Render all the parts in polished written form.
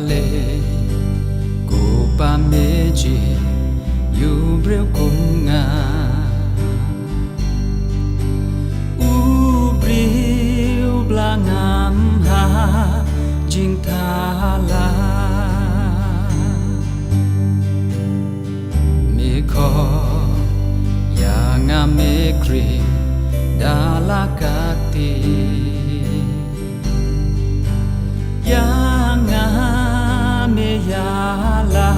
le cô pa mê chi yêu breu cùng nga u breu bla ngam ha jing tha la me kho ya nga me kri da la ka ti ya nga me ya la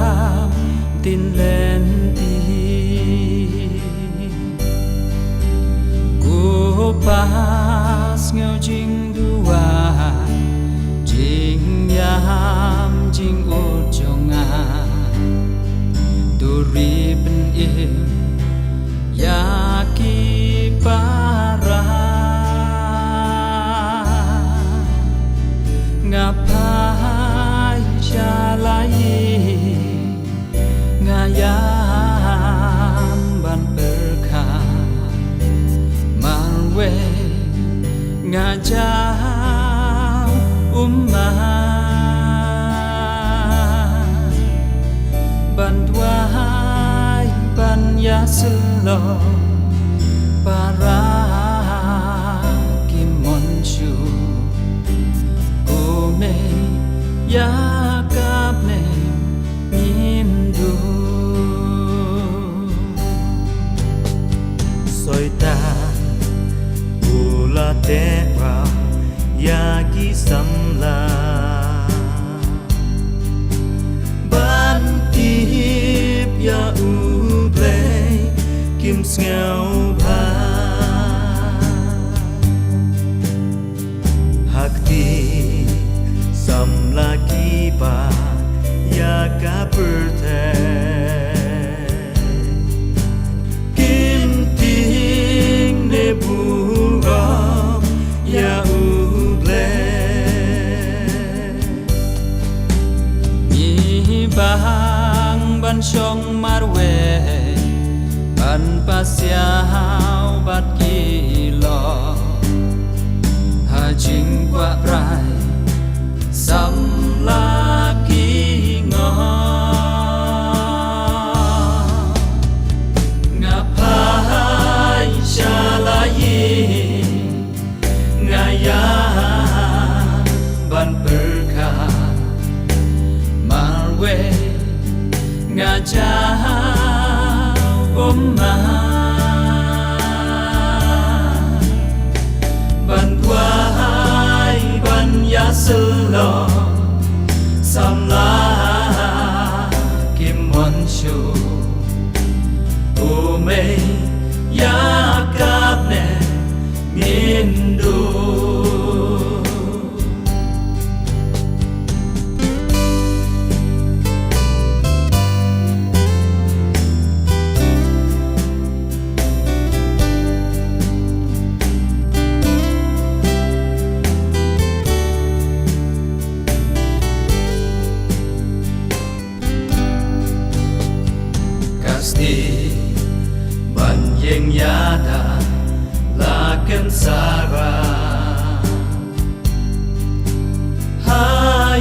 tin lên ti cô pas ngao jing dua jing yam jing o jonga tu ribbon im ya ki para ngapai jalai ngayam ban berkah marwe ngajau ban duai ban yaselo para kimon chu ome ya kapne mindu soi ta ula te ra ya ki samla ban tip ya u play kim ngao ba hakti samla ki ba ya ka perte kim ting ne bu ra ya u ble mi bang ban song marwe ban pasiao bat ki lo ha jing qua prai sam la ki ngo ngapai shalai ngaya ban berkah marwe ngajau ban tuai ban yaselo samla kim mon chu ome ya kapne mindu ban yeng yada la ken sara ha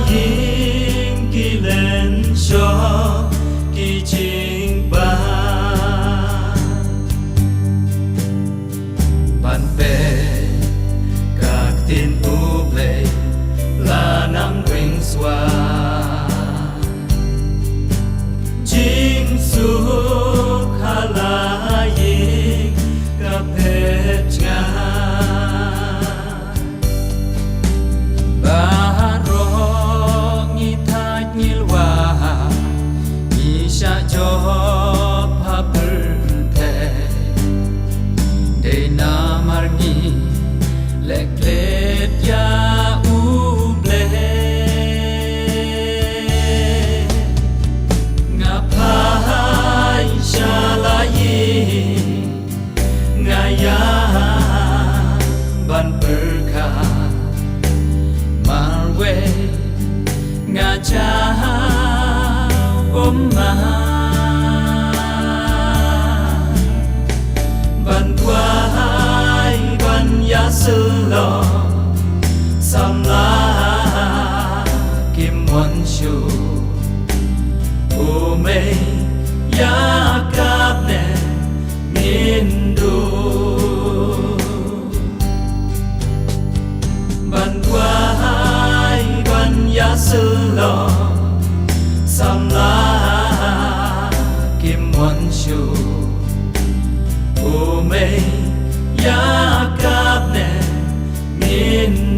ying ki len cho ki jing ba ban pe các tin u ble la nam ring swa jing su ban berkah marwe ngajau ban tuai ban yaselo samla kim mon ô mê ya cáp nè miền đô ban qua hai ban ya sư lo sam la kim mòn chu ô mê ya cáp nè miền